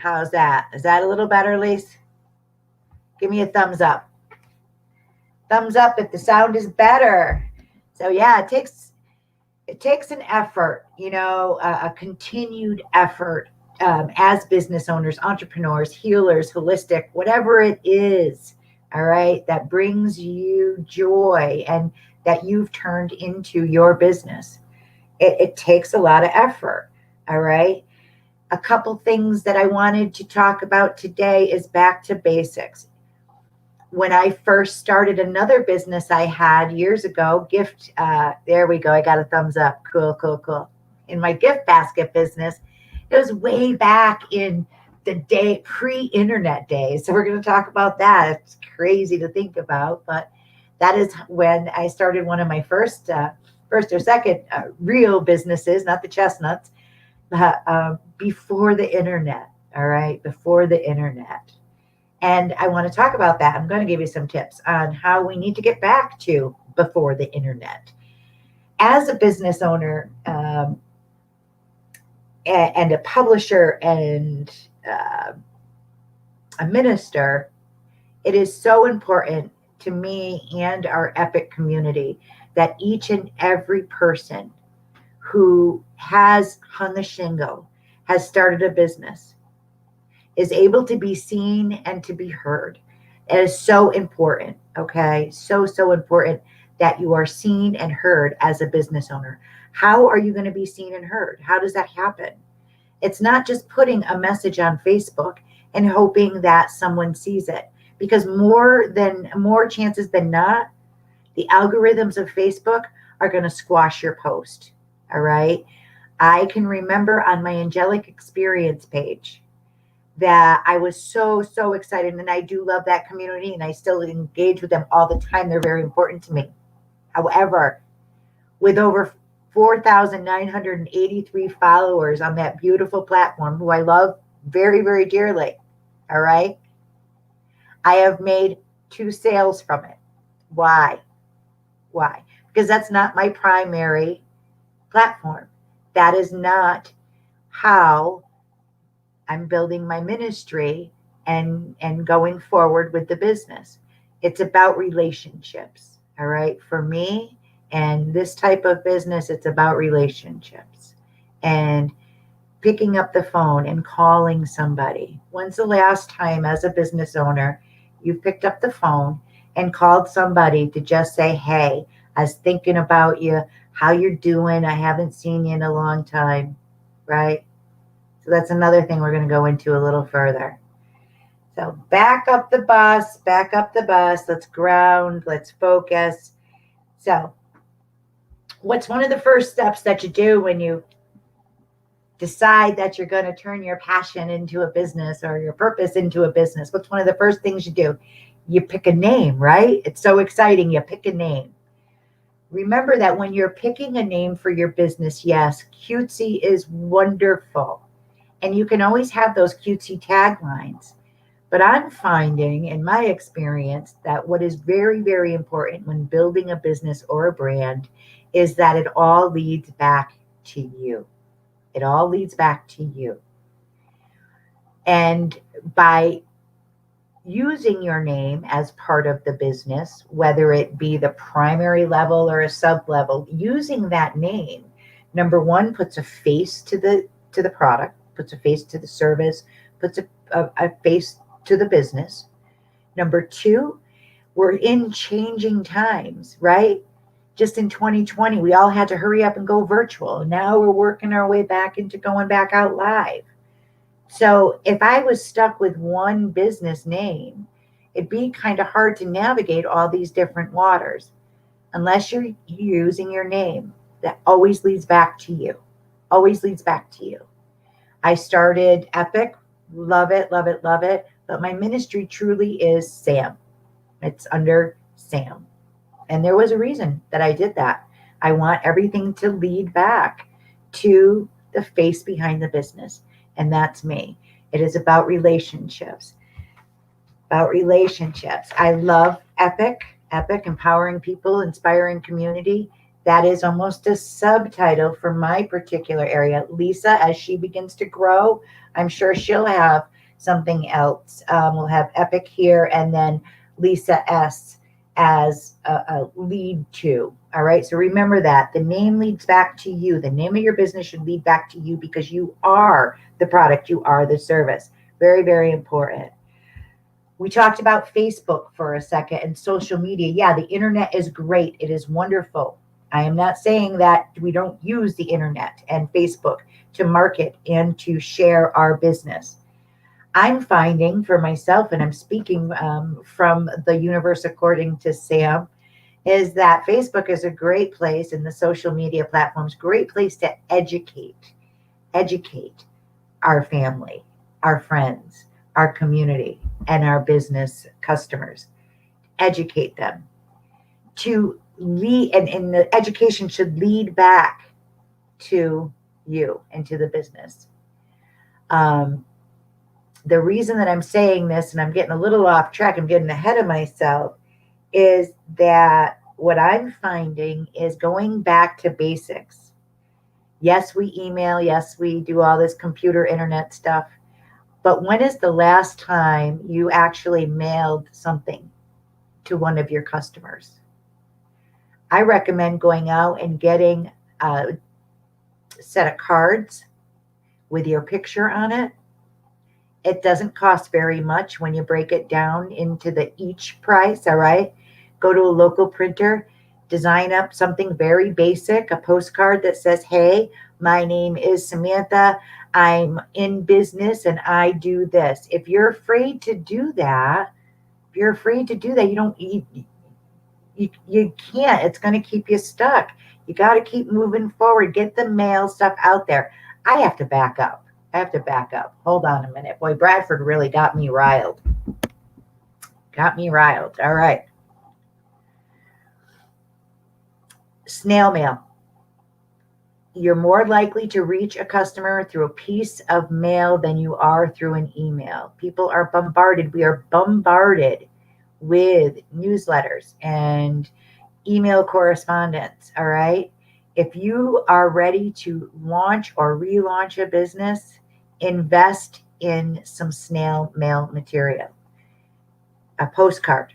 How's that? Is that a little better, Lise? Give me a thumbs up. Thumbs up if the sound is better. So yeah, it takes an effort, a continued effort, as business owners, entrepreneurs, healers, holistic, whatever it is, all right, that brings you joy and that you've turned into your business. It takes a lot of effort, all right. A couple things that I wanted to talk about today is back to basics. When I first started another business I had years ago, there we go. I got a thumbs up. Cool, cool, cool. In my gift basket business, it was way back in the day pre-internet days. So we're going to talk about that. It's crazy to think about, but that is when I started one of my first or second real businesses, not the chestnuts, before the internet. All right, before the internet. And I want to talk about that. I'm going to give you some tips on how we need to get back to before the internet. As a business owner, and a publisher and a minister, it is so important to me and our Epic community that each and every person who has hung a shingle, has started a business, is able to be seen and to be heard. It is so important, okay? So, so important that you are seen and heard as a business owner. How are you going to be seen and heard? How does that happen? It's not just putting a message on Facebook and hoping that someone sees it, because more chances than not, the algorithms of Facebook are going to squash your post. All right. I can remember on my angelic experience page that I was so, so excited. And I do love that community and I still engage with them all the time. They're very important to me. However, with over 4,983 followers on that beautiful platform, who I love very, very dearly, all right, I have made 2 sales from it. Why? Why? Because that's not my primary platform. That is not how I'm building my ministry and going forward with the business. It's about relationships. All right. For me and this type of business, it's about relationships and picking up the phone and calling somebody. When's the last time as a business owner you've picked up the phone and called somebody to just say, hey, I was thinking about you, how you're doing? I haven't seen you in a long time, right? So that's another thing we're going to go into a little further. So back up the bus, back up the bus. Let's ground, let's focus. So what's one of the first steps that you do when you decide that you're going to turn your passion into a business or your purpose into a business? What's one of the first things you do? You pick a name, right? It's so exciting. You pick a name. Remember that when you're picking a name for your business, yes, cutesy is wonderful. And you can always have those cutesy taglines. But I'm finding in my experience that what is very, very important when building a business or a brand is that it all leads back to you. It all leads back to you. And by using your name as part of the business, whether it be the primary level or a sub level, using that name, number one, puts a face to the product, puts a face to the service, puts a face to the business. Number two, we're in changing times, right? Just in 2020, we all had to hurry up and go virtual. Now we're working our way back into going back out live. So if I was stuck with one business name, it'd be kind of hard to navigate all these different waters unless you're using your name. That always leads back to you. Always leads back to you. I started Epic, love it, love it, love it. But my ministry truly is Sam. It's under Sam. And there was a reason that I did that. I want everything to lead back to the face behind the business. And that's me. It is about relationships. About relationships. I love Epic, empowering people, inspiring community. That is almost a subtitle for my particular area. Lisa, as she begins to grow, I'm sure she'll have something else. We'll have Epic here, and then Lisa S as a lead to. All right. So remember that the name leads back to you. The name of your business should lead back to you because you are the product, you are the service. Very, very important. We talked about Facebook for a second and social media. Yeah, the internet is great. It is wonderful. I am not saying that we don't use the internet and Facebook to market and to share our business. I'm finding for myself, and I'm speaking from the universe according to Sam, is that Facebook is a great place, and the social media platforms, great place to educate our family, our friends, our community, and our business customers. Educate them to lead, and the education should lead back to you and to the business. The reason that I'm saying this, and I'm getting a little off track, I'm getting ahead of myself, is that what I'm finding is going back to basics. Yes, we email. Yes, we do all this computer internet stuff. But when is the last time you actually mailed something to one of your customers? I recommend going out and getting a set of cards with your picture on it. It doesn't cost very much when you break it down into the each price, all right? Go to a local printer, design up something very basic, a postcard that says, hey, my name is Samantha. I'm in business and I do this. If you're afraid to do that, you don't you can't. It's going to keep you stuck. You got to keep moving forward. Get the mail stuff out there. I have to back up. Hold on a minute. Boy, Bradford really got me riled. All right. Snail mail. You're more likely to reach a customer through a piece of mail than you are through an email. People are bombarded. We are bombarded with newsletters and email correspondence. All right. If you are ready to launch or relaunch a business, invest in some snail mail material. A postcard,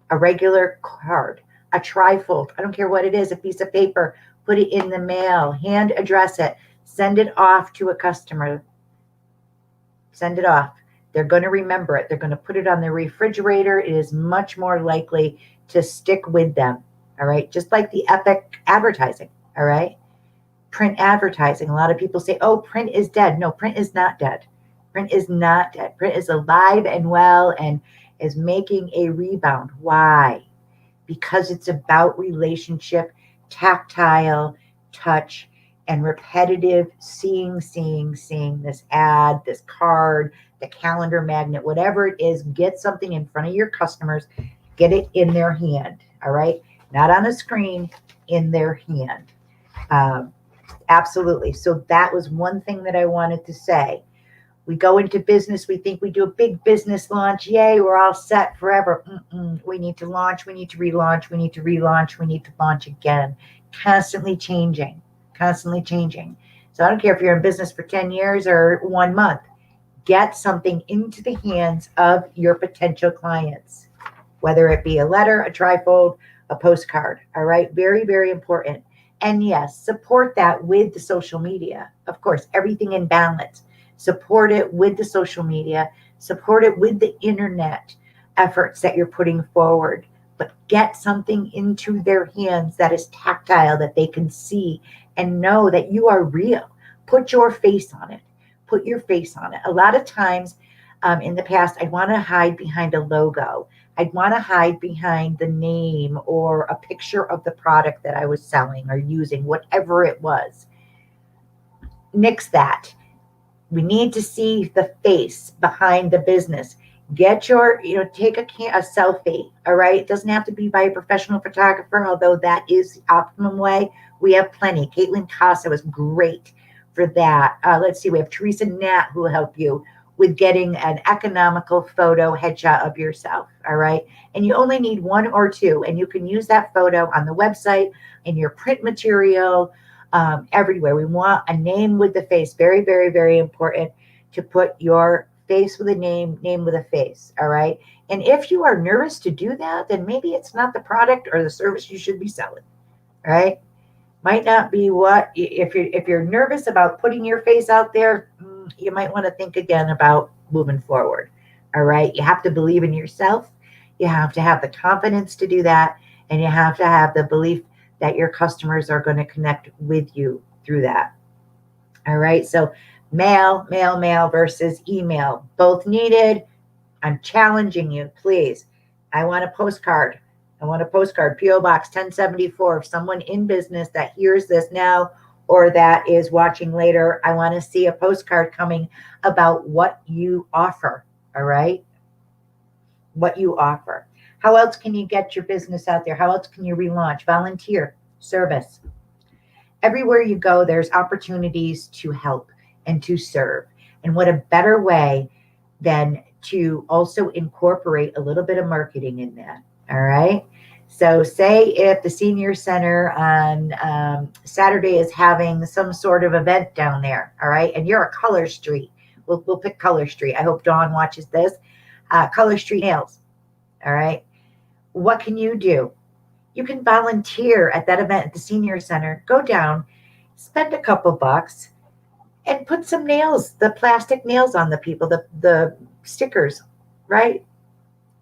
a regular card, a trifold. I don't care what it is, a piece of paper. Put it in the mail, hand address it, send it off to a customer. Send it off. They're going to remember it. They're going to put it on the refrigerator. It is much more likely to stick with them. All right. Just like the Epic advertising. All right. Print advertising. A lot of people say, oh, print is dead. No, print is not dead. Print is not dead. Print is alive and well and is making a rebound. Why? Because it's about relationship, tactile, touch, and repetitive seeing this ad, this card, the calendar magnet, whatever it is, get something in front of your customers, get it in their hand. All right. Not on a screen, in their hand. Absolutely. So that was one thing that I wanted to say. We go into business. We think we do a big business launch. Yay, we're all set forever. We need to launch. We need to relaunch. We need to relaunch. We need to launch again. Constantly changing. So I don't care if you're in business for 10 years or 1 month. Get something into the hands of your potential clients, whether it be a letter, a trifold, a postcard. All right. Very, very important. And yes, support that with the social media. Of course, everything in balance. Support it with the social media. Support it with the internet efforts that you're putting forward. But get something into their hands that is tactile, that they can see and know that you are real. Put your face on it. A lot of times in the past, I'd want to hide behind a logo. I'd want to hide behind the name or a picture of the product that I was selling or using, whatever it was. Nix that. We need to see the face behind the business. Get your, take a selfie, all right? It doesn't have to be by a professional photographer, although that is the optimum way. We have plenty. Caitlin Casa was great for that. Let's see, we have Teresa Nat who will help you with getting an economical photo headshot of yourself, all right? And you only need 1 or 2, and you can use that photo on the website, in your print material, everywhere. We want a name with the face. Very, very, very important to put your face with a name with a face. All right. And if you are nervous to do that, then maybe it's not the product or the service you should be selling. All right. Might not be what if you're nervous about putting your face out there, you might want to think again about moving forward. All right. You have to believe in yourself. You have to have the confidence to do that. And you have to have the belief that your customers are going to connect with you through that. All right. So mail versus email, both needed. I'm challenging you, please. I want a postcard. I want a postcard, P.O. Box 1074. If someone in business that hears this now or that is watching later, I want to see a postcard coming about what you offer. All right. What you offer. How else can you get your business out there? How else can you relaunch? Volunteer, service. Everywhere you go, there's opportunities to help and to serve. And what a better way than to also incorporate a little bit of marketing in that. All right. So, say if the senior center on Saturday is having some sort of event down there, all right, and you're a Color Street, we'll pick Color Street. I hope Dawn watches this. Color Street Nails, all right. What can you do? You can volunteer at that event at the senior center. Go down, spend a couple bucks, and put some nails, the plastic nails on the people, the stickers, right?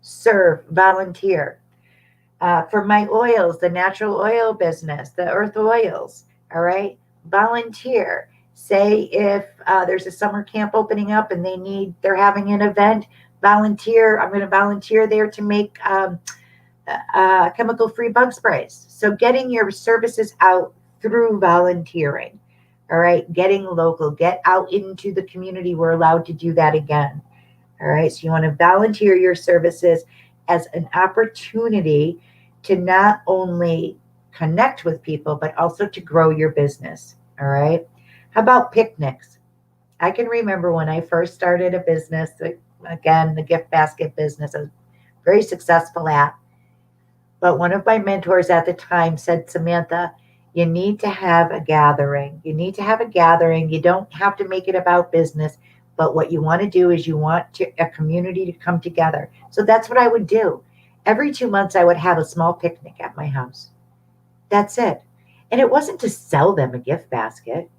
Serve, volunteer. For my oils, the natural oil business, the earth oils, all right? Volunteer. Say if there's a summer camp opening up and they're having an event, volunteer. I'm going to volunteer there to make chemical-free bug sprays. So getting your services out through volunteering. All right, getting local, get out into the community. We're allowed to do that again. All right, so you want to volunteer your services as an opportunity to not only connect with people, but also to grow your business. All right, how about picnics? I can remember when I first started a business, again, the gift basket business, I was very successful at. But one of my mentors at the time said, Samantha, you need to have a gathering. You need to have a gathering. You don't have to make it about business, but what you want to do is you want a community to come together. So that's what I would do. Every 2 months, I would have a small picnic at my house. That's it. And it wasn't to sell them a gift basket,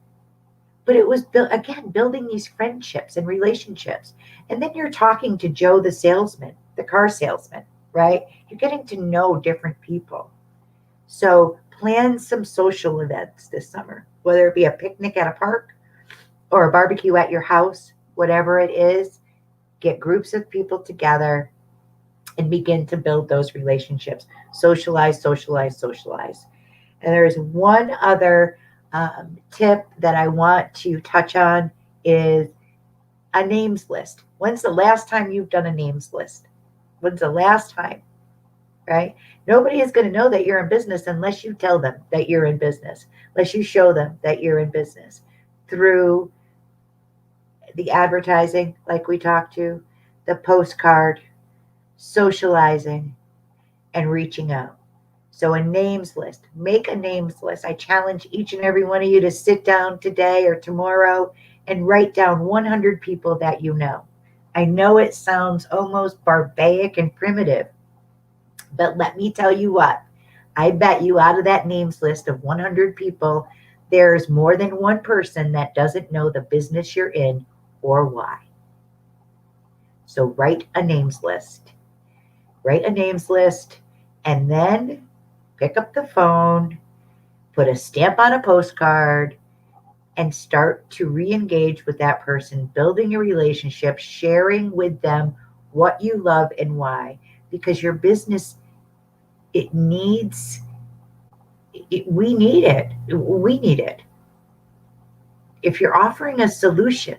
but it was, again, building these friendships and relationships. And then you're talking to Joe, the salesman, the car salesman, right? You're getting to know different people. So plan some social events this summer, whether it be a picnic at a park or a barbecue at your house, whatever it is. Get groups of people together and begin to build those relationships. Socialize. And there's one other tip that I want to touch on is a names list. When's the last time you've done a names list? When's the last time? Right? Nobody is going to know that you're in business unless you tell them that you're in business, unless you show them that you're in business through the advertising, like we talked to, the postcard, socializing, and reaching out. So a names list, make a names list. I challenge each and every one of you to sit down today or tomorrow and write down 100 people that you know. I know it sounds almost barbaric and primitive, but let me tell you what, I bet you out of that names list of 100 people, there's more than one person that doesn't know the business you're in or why. So write a names list. Write a names list and then pick up the phone, put a stamp on a postcard, and start to re-engage with that person, building a relationship, sharing with them what you love and why. Because your business, we need it. We need it. If you're offering a solution,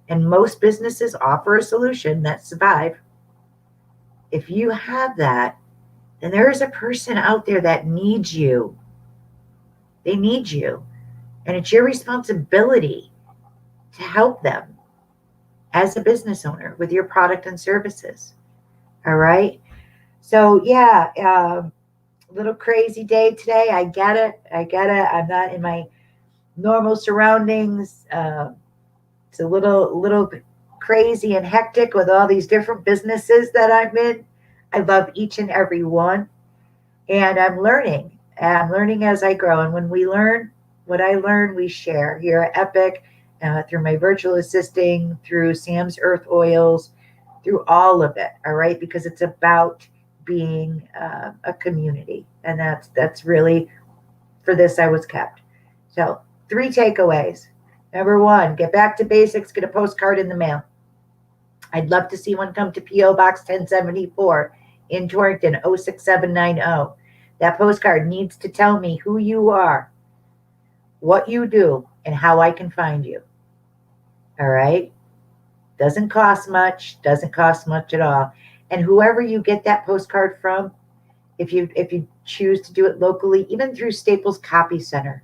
and most businesses offer a solution that survive, if you have that, then there is a person out there that needs you. They need you. And it's your responsibility to help them as a business owner with your product and services. All right. So, yeah, a little crazy day today. I get it. I'm not in my normal surroundings. It's a little bit crazy and hectic with all these different businesses that I'm in. I love each and every one, and I'm learning. I'm learning as I grow. And when we learn, what I learn, we share here at Epic, through my virtual assisting, through Sam's Earth Oils, through all of it. All right, because it's about being a community, and that's really for this I was kept. So 3 takeaways. Number one, get back to basics. Get a postcard in the mail. I'd love to see one come to P.O. Box 1074 in Torrington 06790. That postcard needs to tell me who you are, what you do, and how I can find you. All right? Doesn't cost much at all. And whoever you get that postcard from, if you choose to do it locally, even through Staples Copy Center,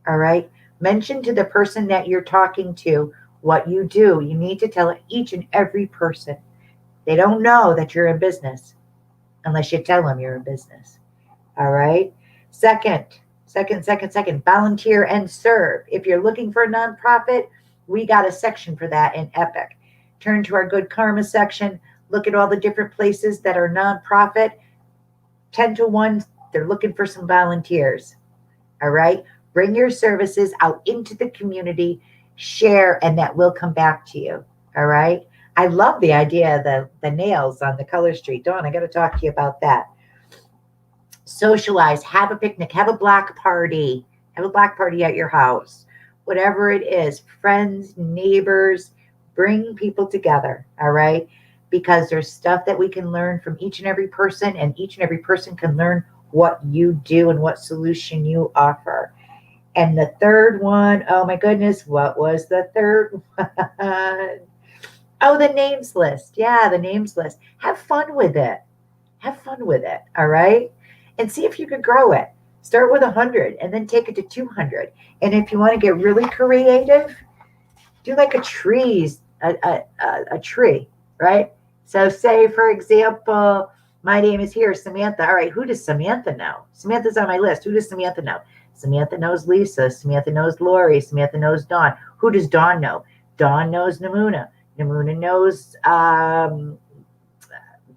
all right, mention to the person that you're talking to what you do. You need to tell each and every person. They don't know that you're in business unless you tell them you're in business. All right. Second, volunteer and serve. If you're looking for a nonprofit, we got a section for that in Epic. Turn to our Good Karma section. Look at all the different places that are nonprofit. 10 to 1, they're looking for some volunteers. All right. Bring your services out into the community, share, and that will come back to you. All right. I love the idea of the nails on the color street. Dawn, I got to talk to you about that. Socialize, have a picnic, have a block party at your house, whatever it is, friends, neighbors, bring people together. All right. Because there's stuff that we can learn from each and every person, and each and every person can learn what you do and what solution you offer. And the third one, oh my goodness, what was the third one? Oh, the names list. Yeah, the names list. Have fun with it. All right. And see if you could grow it. Start with 100 and then take it to 200. And if you want to get really creative, do like a tree, right? So say, for example, my name is here, Samantha. All right, who does Samantha know? Samantha's on my list. Who does Samantha know? Samantha knows Lisa. Samantha knows Lori. Samantha knows Dawn. Who does Dawn know? Dawn knows Namuna. Namuna knows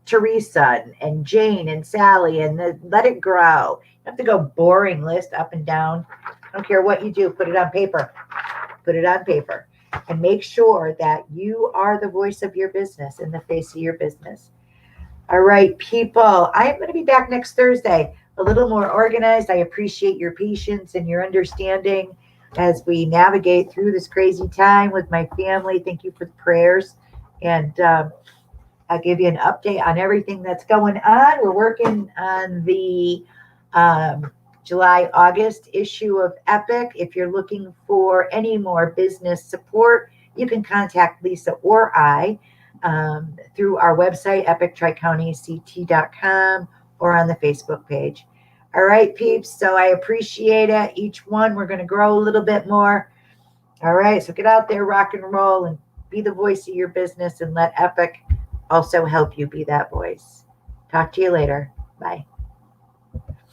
Teresa and Jane and Sally, and let it grow. You have to go boring list up and down. I don't care what you do. Put it on paper. And make sure that you are the voice of your business and the face of your business. All right, people. I am going to be back next Thursday, a little more organized. I appreciate your patience and your understanding as we navigate through this crazy time with my family. Thank you for the prayers. And I'll give you an update on everything that's going on. We're working on the July-August issue of Epic. If you're looking for any more business support, you can contact Lisa or I through our website, epictricountyct.com, or on the Facebook page. All right, peeps. So I appreciate it. Each one, we're going to grow a little bit more. All right. So get out there, rock and roll, and be the voice of your business, and let Epic also help you be that voice. Talk to you later. Bye.